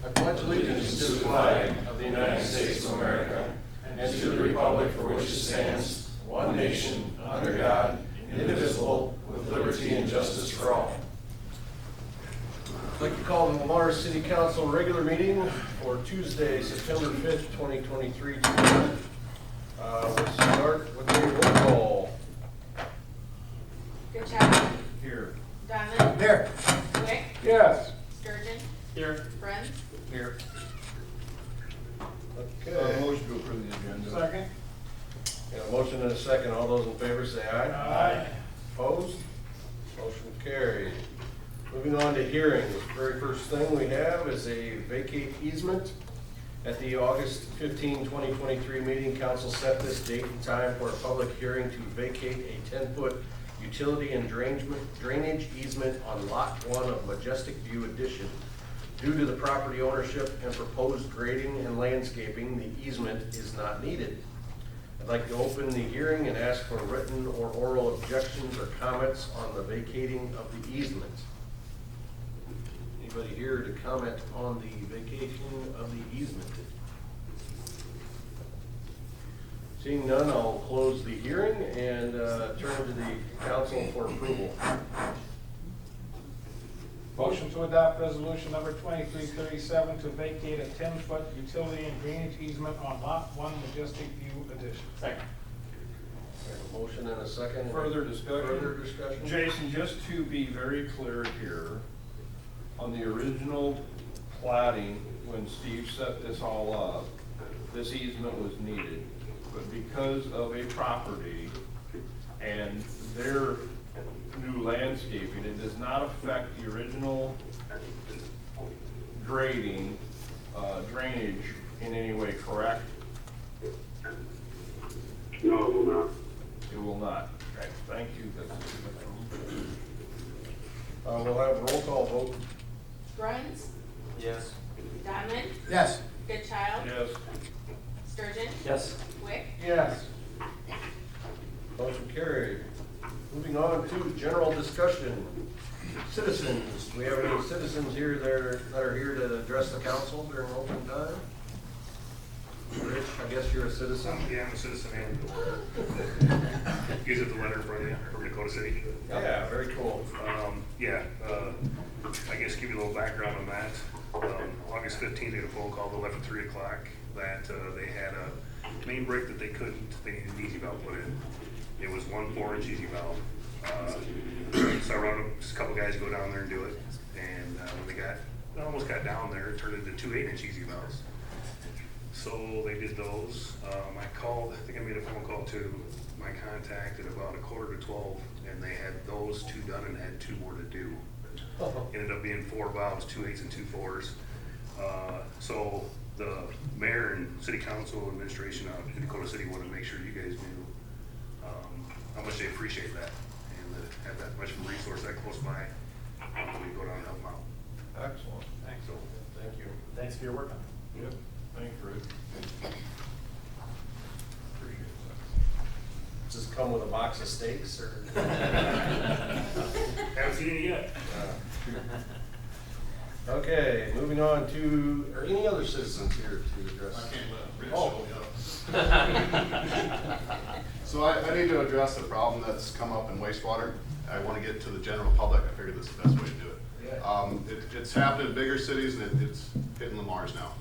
I pledge allegiance to the flag of the United States of America and to the republic for which it stands, one nation, under God, indivisible, with liberty and justice for all. I'd like to call the Lamar City Council regular meeting for Tuesday, September 5th, 2023. We'll start with a roll call. Goodchild. Here. Diamond. Here. Wick. Yes. Sturgeon. Here. Friends. Here. Okay. Motion to approve the agenda. Second. Got a motion and a second. All those in favor say aye. Aye. Opposed? Motion carried. Moving on to hearings. The very first thing we have is a vacate easement. At the August 15, 2023 meeting, council set this date and time for a public hearing to vacate a 10-foot utility and drainage easement on Lot 1 of Majestic View Addition. Due to the property ownership and proposed grading and landscaping, the easement is not needed. I'd like to open the hearing and ask for written or oral objections or comments on the vacating of the easement. Anybody here to comment on the vacation of the easement? Seeing none, I'll close the hearing and turn to the council for approval. Motion to adopt resolution number 2337 to vacate a 10-foot utility and drainage easement on Lot 1 Majestic View Addition. Second. A motion and a second. Further discussion? Further discussion? Jason, just to be very clear here, on the original plating, when Steve set this all up, this easement was needed. But because of a property and their new landscaping, it does not affect the original grading, drainage in any way, correct? No, it will not. It will not. Okay, thank you. We'll have a roll call vote. Friends. Yes. Diamond. Yes. Goodchild. Yes. Sturgeon. Yes. Wick. Yes. Motion carried. Moving on to general discussion. Citizens, do we have any citizens here that are here to address the council during open time? Rich, I guess you're a citizen? Yeah, I'm a citizen and you guys have the letter in front of you from Dakota City. Yeah, very cool. I guess give you a little background on that. August 15th, they had a phone call that left at 3 o'clock that they had a main break that they needed an easy valve put in. It was 1 4-inch easy valve. So I run a couple guys to go down there and do it. And when they almost got down there, it turned into 2 8-inch easy valves. So they did those. I called, I think I made a phone call to my contact at about 11:45, and they had those 2 done and had 2 more to do. Ended up being 4 valves, 2 8s and 2 4s. So the mayor and city council administration out in Dakota City wanted to make sure you guys knew how much they appreciate that and that have that much of a resource that close by. We go down and help them out. Excellent. Thanks. So Thank you. Thanks for your work on it. Yep. Thanks, Ruth. Appreciate that. Does this come with a box of steaks or? haven't seen it yet. Okay, moving on to, are any other citizens here to address? I can't let Rich Oh. show me up. So I need to address a problem that's come up in wastewater. I want to get to the general public. I figured this is the best way to do it. Yeah. It's happened in bigger cities and it's hitting Lamar's now.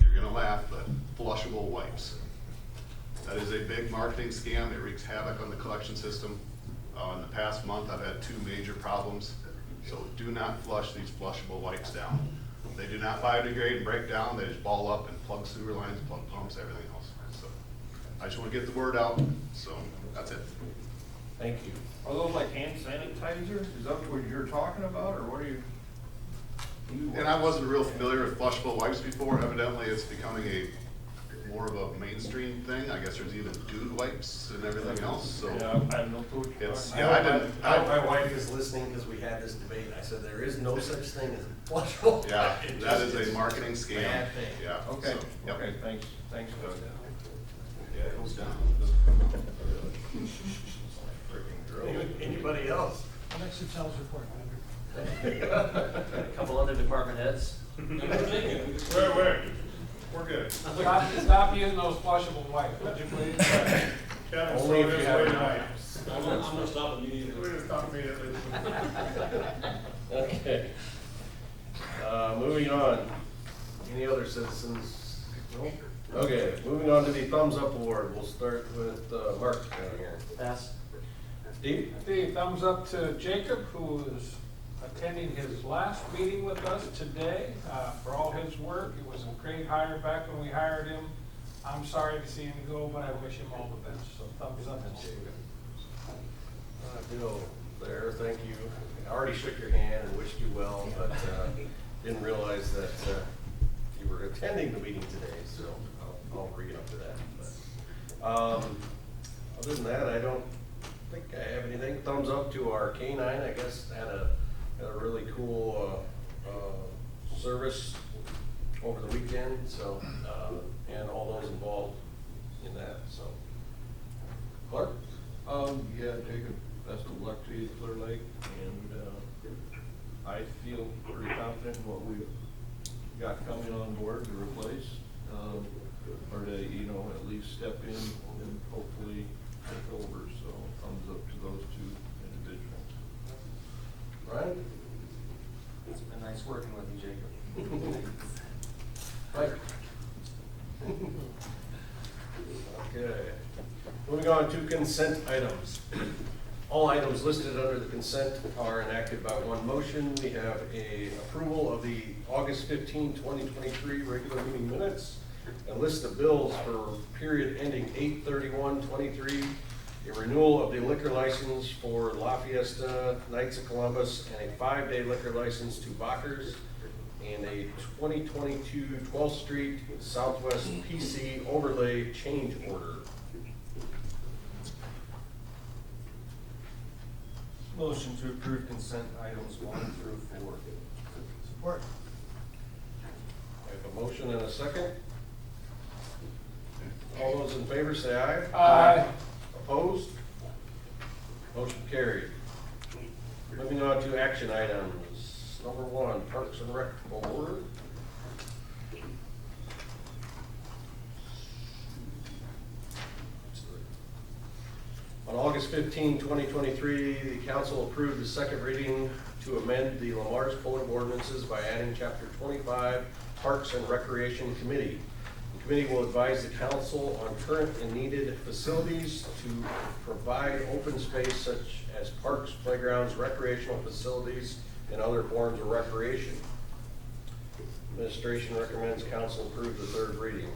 You're gonna laugh, but flushable wipes. That is a big marketing scam. It wreaks havoc on the collection system. In the past month, I've had 2 major problems. So do not flush these flushable wipes down. They do not biodegrade and break down. They just ball up and plug sewer lines, plug pumps, everything else. So I just want to get the word out. So that's it. Thank you. Are those like hand sanitizer? Is that what you're talking about, or what are you? And I wasn't real familiar with flushable wipes before. Evidently, it's becoming more of a mainstream thing. I guess there's even dude wipes and everything else. So Yeah, I have no clue what you're It's- talking yeah, about. My wife is listening because we had this debate. I said, there is no such thing as flushable. yeah, It that just is a marketing scam. bad thing. Yeah. Okay, so, yep. okay, thanks, Doug. Yeah, it was down. Anybody else? Next to Charles report, Andrew. A couple other department heads. Where? We're good. Stop using those flushable wipes, would you please? Kevin's Only if throwing you his have weight an tonight. I'm gonna stop immediately. We're gonna stop immediately. Okay. Moving on. Any other citizens? No? Okay, moving on to the thumbs up award. We'll start with Mark down here. Pass. Steve? Steve, thumbs up to Jacob, who is attending his last meeting with us today, for all his work. It was a great hire back when we hired him. I'm sorry to see him go, but I wish him all the best, so thumbs up to Jacob. Ditto there, thank you. I already shook your hand and wished you well, but didn't realize that you were attending the meeting today, so I'll bring it up to that. But, other than that, I don't think I have anything. Thumbs up to our K-9, I guess, had a really cool service over the weekend, so, and all those involved in that, so. Clark? Yeah, Jacob, best of luck to you, Clear Lake, and, I feel pretty confident in what we've got coming on board to replace, or to, at least step in and hopefully take over, so thumbs up to those two individuals. Ryan? It's been nice working with you, Jacob. Mike? Okay. Moving on to consent items. All items listed under the consent are enacted by one motion. We have a approval of the August 15, 2023 regular meeting minutes, a list of bills for period ending 8/31/23, a renewal of the liquor license for La Fiesta, Knights of Columbus, and a 5-day liquor license to Bachers, and a 2022 12th Street Southwest PC overlay change order. Motion to approve consent items 1 through 4. Support. I have a motion and a second. All those in favor say aye. Aye. Opposed? Motion carried. Moving on to action items. Number 1, Parks and Rec Board. On August 15, 2023, the council approved the second reading to amend the Lamar's Code of Ordinances by adding Chapter 25, Parks and Recreation Committee. The committee will advise the council on current and needed facilities to provide open space such as parks, playgrounds, recreational facilities, and other forms of recreation. Administration recommends council approve the third reading.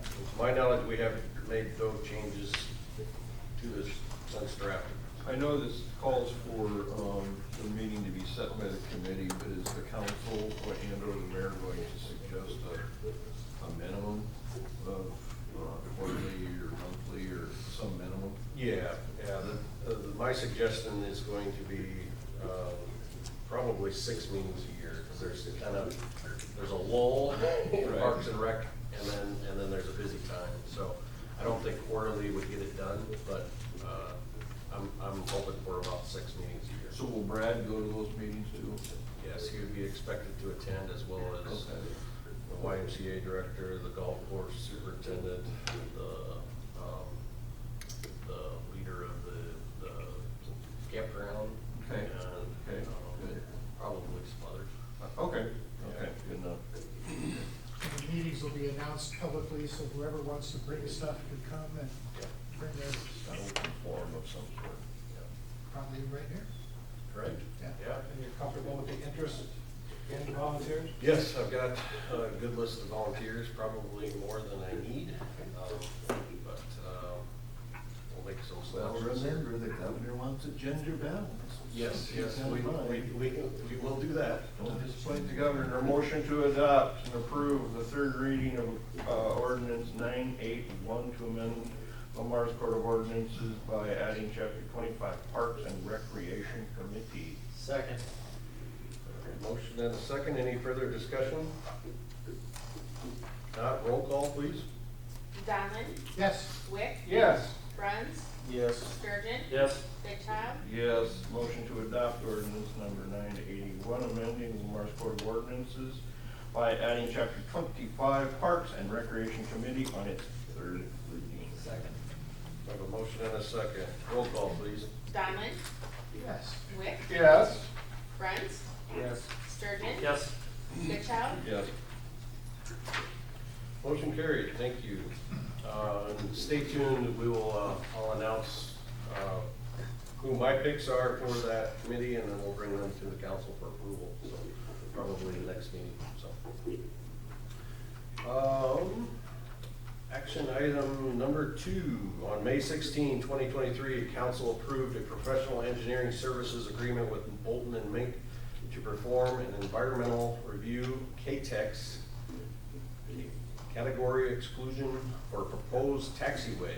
To my knowledge, we have made no changes to this since drafted. I know this calls for, the meeting to be set by the committee, but is the council and or the mayor going to suggest a minimum of quarterly or monthly or some minimum? Yeah, my suggestion is going to be probably 6 meetings a year, because there's a lull in Right. Parks and Rec, and then there's a busy time. So I don't think quarterly would get it done, but I'm hoping for about 6 meetings a year. So will Brad go to those meetings too? Yes, he would be expected to attend, as well as Okay. the YMCA director, the golf course superintendent, the leader of the campground. Okay. And, Okay, good. probably some others. Okay, good enough. The meetings will be announced publicly, so whoever wants to bring stuff can come and bring their An stuff, open forum of some sort. probably right here. Correct? Yeah. And you're comfortable with the interest in volunteers? Yes, I've got a good list of volunteers, probably more than I need, but we'll make some Well, selections. remember, the governor wants a gender balance. Yes, yes, Keep that we in mind. will do that. Don't disappoint the governor. Motion to adopt and approve the third reading of ordinance 981 to amend Lamar's Code of Ordinances by adding Chapter 25 Parks and Recreation Committee. Second. Motion and a second. Any further discussion? Not, roll call, please. Donlin, Yes. Wick, Yes. Bruns, Yes. Sturgeon, Yes. Fairchild, Yes. Motion to adopt ordinance number 981 amending Lamar's Code of Ordinances by adding chapter 25 Parks and Recreation Committee on its third reading. Second. I have a motion and a second. Roll call, please. Donlin, Yes. Wick, Yes. Brent, Yes. Sturgeon. Yes. Goodchild. Yes. Motion carried, thank you. And stay tuned, we will, I'll announce, who my picks are for that committee, and then we'll bring them to the council for approval, so probably the next meeting, so. Action item number 2, on May 16, 2023, council approved a professional engineering services agreement with Bolton and Menk to perform an environmental review, KTEX, category exclusion for proposed taxiway.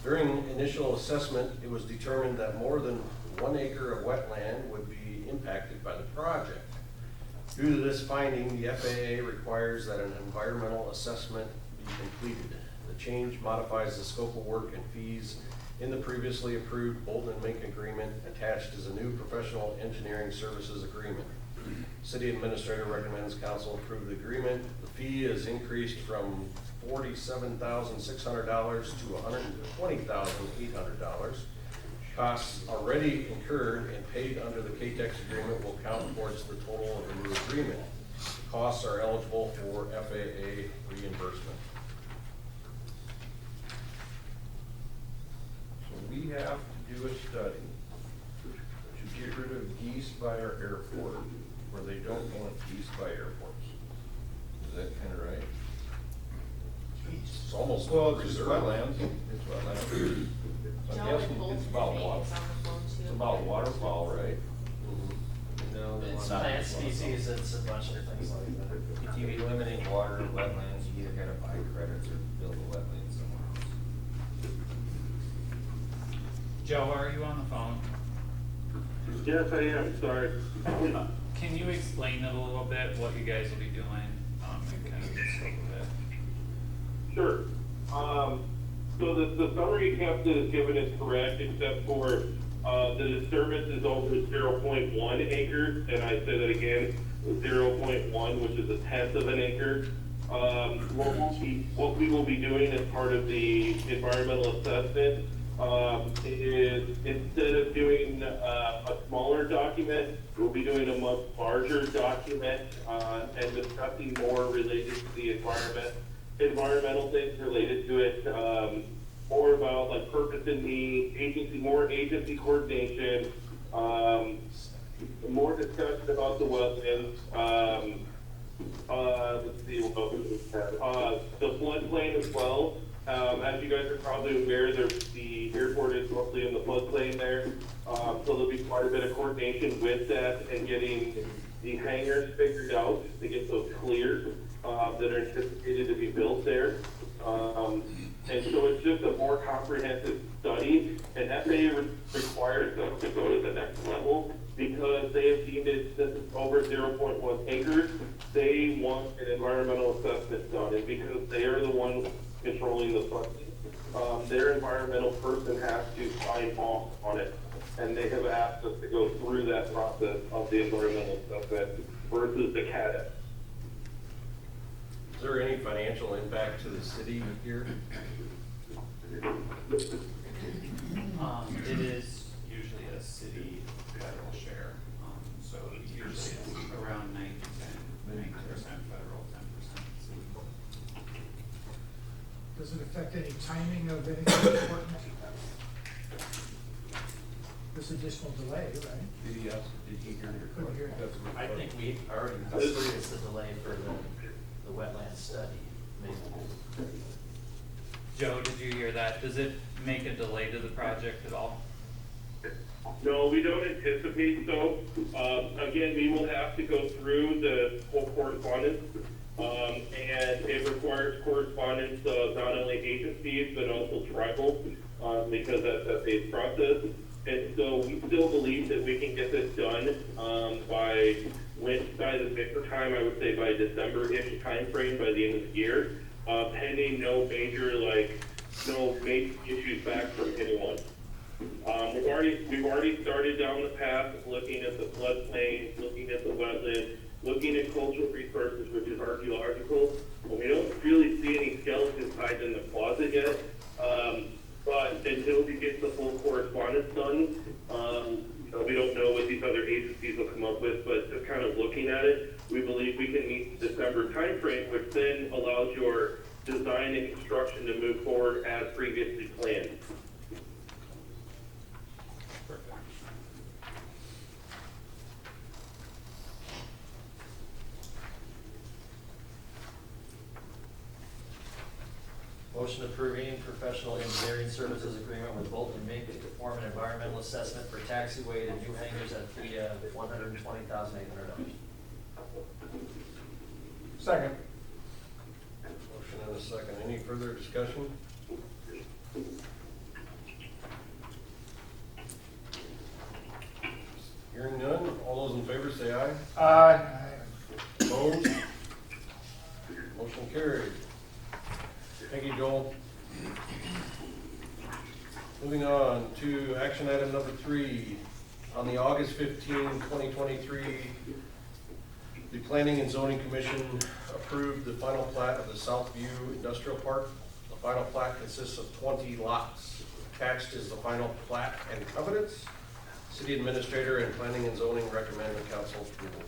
During initial assessment, it was determined that more than 1 acre of wetland would be impacted by the project. Due to this finding, the FAA requires that an environmental assessment be completed. The change modifies the scope of work and fees in the previously approved Bolton and Menk agreement attached as a new professional engineering services agreement. City administrator recommends council approve the agreement. The fee is increased from $47,600 to $120,800. Costs already incurred and paid under the KTEX agreement will count towards the total of the new agreement. Costs are eligible for FAA reimbursement. So we have to do a study to get rid of geese by our airport, where they don't want geese by airports. Is that kind of right? It's almost Well, it's just reserved. wetlands, it's wetlands. I'm Joe guessing and Bolton it's about Menk water, is on the phone too. it's about waterfowl, right? No, It's not. plant species, it's a bunch of things like that. If you eliminate water and wetlands, you either gotta buy credits or build a wetland somewhere else. Joe, are you on the phone? Yes, I am, sorry. Can you explain it a little bit, what you guys will be doing, and kind of the scope of it? Sure. So the summary captain is given is correct, except for, the disturbance is over 0.1 acres, and I say that again, 0.1, which is a tenth of an acre. What we will be doing as part of the environmental assessment, is instead of doing, a smaller document, we'll be doing a much larger document, and discussing more related to the environmental things related to it, more about like purpose and need, more agency coordination, more discussion about the wetlands, let's see, what else we have. The floodplain as well. As you guys are probably aware, the airport is mostly in the floodplain there. So there'll be quite a bit of coordination with that and getting the hangars figured out to get those cleared, that are anticipated to be built there. And so it's just a more comprehensive study, and FAA requires us to go to the next level because they have deemed it, since it's over 0.1 acres, they want an environmental assessment done, and because they are the one controlling the funding, their environmental person has to sign off on it, and they have asked us to go through that process of the environmental assessment versus the CADA. Is there any financial impact to the city here? It is usually a city federal share, so usually it's around 90% federal, 10% city. Does it affect any timing of anything important? This additional delay, right? Did he ask, did he hear your Couldn't hear question? it. I think we already experienced the delay for the wetland study. Maybe. Joe, did you hear that? Does it make a delay to the project at all? No, we don't anticipate so. Again, we will have to go through the whole correspondence, and it requires correspondence of not only agencies, but also tribal, because that's a phase process. And so we still believe that we can get this done, by the winter time, I would say by December-ish timeframe, by the end of the year, pending no major issues back from anyone. We've already started down the path of looking at the floodplain, looking at the wetland, looking at cultural resources, which is archaeological. But we don't really see any skeletons hiding in the closet yet. But until we get the full correspondence done, we don't know what these other agencies will come up with, but just kind of looking at it, we believe we can meet the December timeframe, which then allows your design and construction to move forward as previously planned. Motion to approve any professional engineering services agreement with Bolton and Menk to perform an environmental assessment for taxiway to new hangars at fee of $120,800. Second. Motion and a second. Any further discussion? Hearing none, all those in favor say aye. Aye. Opposed? Motion carried. Thank you, Joel. Moving on to action item number 3. On the August 15, 2023, the Planning and Zoning Commission approved the final plat of the Southview Industrial Park. The final plat consists of 20 lots. Attached is the final plat and covenants. City Administrator and Planning and Zoning recommend the council approval.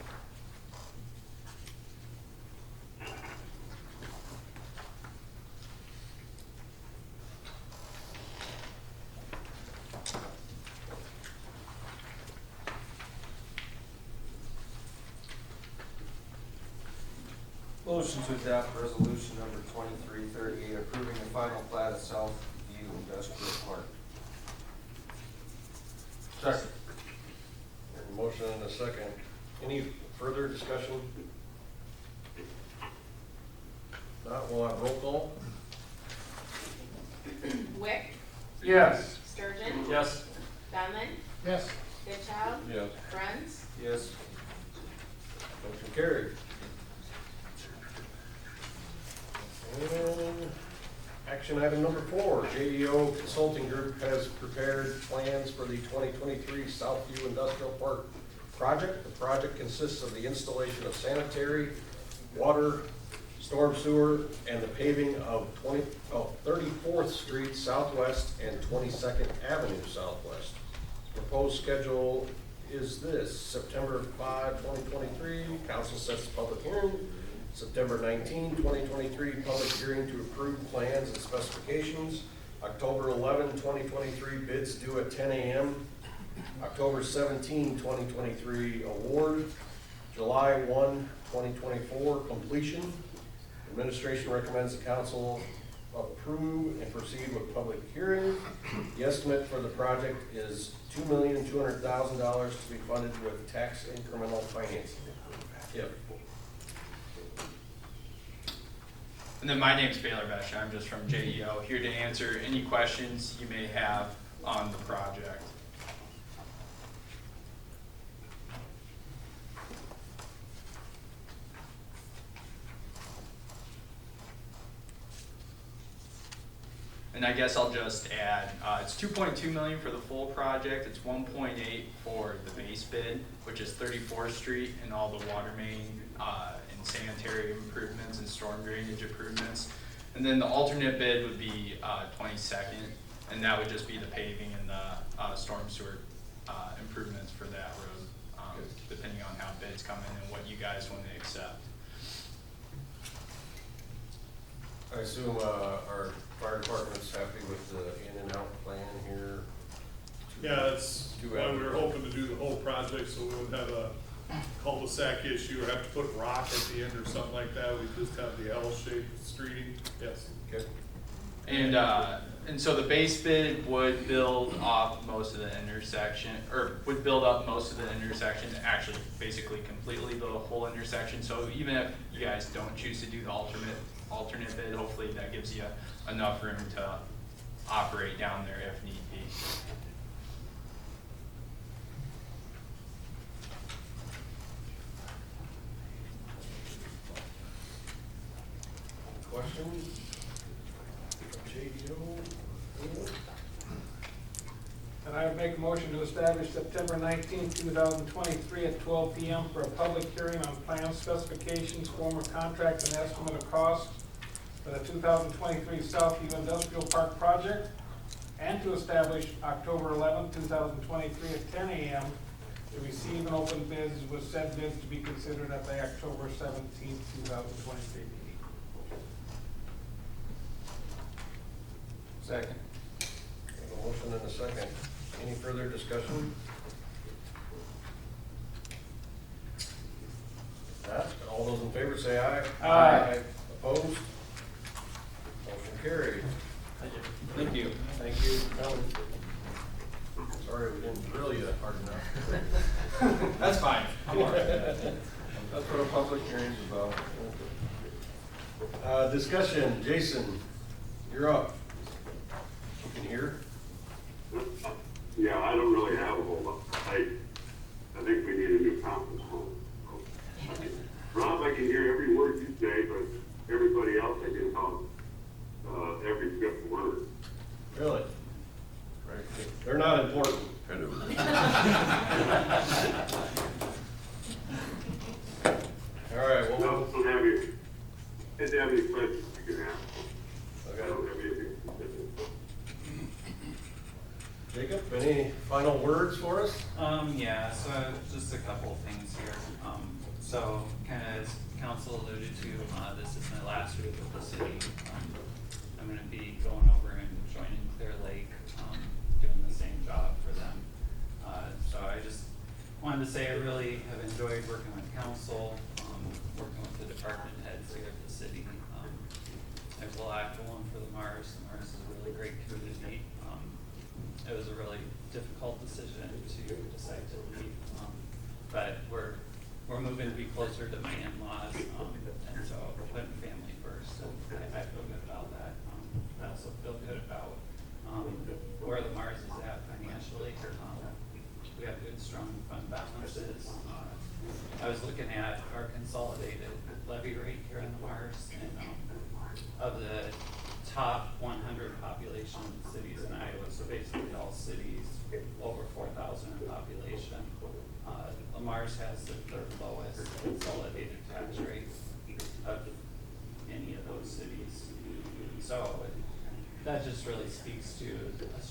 Motion to adopt resolution number 2338, approving the final plat of Southview Industrial Park. Second. Motion and a second. Any further discussion? Not, we'll have roll call. Wick, Yes. Sturgeon, Yes. Dunlin, Yes. Ditchow, Yes. Bruns, Yes. Motion carried. And action item number 4, JEO Consulting Group has prepared plans for the 2023 Southview Industrial Park project. The project consists of the installation of sanitary, water, storm sewer, and the paving of 34th Street Southwest and 22nd Avenue Southwest. Proposed schedule is this: September 5, 2023, council sets public hearing. September 19, 2023, public hearing to approve plans and specifications. October 11, 2023, bids due at 10 a.m. October 17, 2023, award. July 1, 2024, completion. Administration recommends the council approve and proceed with public hearing. The estimate for the project is $2,200,000 to be funded with tax incremental financing. Yep. And then my name's Baylor Besh, I'm just from JEO, here to answer any questions you may have on the project. And I guess I'll just add, it's $2.2 million for the full project, it's 1.8 for the base bid, which is 34th Street and all the water main and sanitary improvements and storm drainage improvements. And then the alternate bid would be 22nd, and that would just be the paving and the storm sewer improvements for that road, depending on how bids come in and what you guys want to accept. I assume our fire department's happy with the in and out plan here. Yeah, that's why we were hoping to do the whole project, so we wouldn't have a cul-de-sac issue or have to put rock at the end or something like that. We just have the L-shaped streeting, yes. Okay. And so the base bid would build off most of the intersection, or would build up most of the intersection, actually basically completely the whole intersection. So even if you guys don't choose to do the alternate bid, hopefully that gives you enough room to operate down there if need be. Questions? JDO? And I would make a motion to establish September 19, 2023 at 12 p.m. for a public hearing on plan specifications, form of contract, and estimate of cost for the 2023 Southview Industrial Park project, and to establish October 11, 2023 at 10 a.m. to receive and open bids with said bids to be considered at the October 17, 2023 meeting. Second. We have a motion and a second. Any further discussion? That, all those in favor say aye. Aye. Opposed? Motion carried. Thank you. Thank you. Sorry we didn't drill you hard enough. That's fine. I'm all right. That's what a public hearing is about. Discussion, Jason, you're up. You can hear? Yeah, I don't really have a whole lot. I think we need a new conference room. Rob, I can hear every word you say, but everybody else I can count every fifth word. Really? They're not important. All right, well, No, don't have any, if you have any questions, you can ask. I okay. don't have anything specific. Jacob, any final words for us? Yeah, so just a couple of things here. So kind of as council alluded to, this is my last week with the city. I'm gonna be going over and joining Clear Lake, doing the same job for them. So I just wanted to say I really have enjoyed working with council, working with the department heads here at the city. There's a lot going for the Mars. The Mars is a really great community. It was a really difficult decision to decide to leave, but we're moving to be closer to my in-laws, and so we're putting family first, and I feel good about that. I also feel good about where the Mars is at financially. We have good, strong fund balances. I was looking at our consolidated levy rate here on the Mars, and of the top 100 population cities in Iowa, so basically all cities over 4,000 in population. Lamar's has the third lowest consolidated tax rate of any of those cities. So that just really speaks to a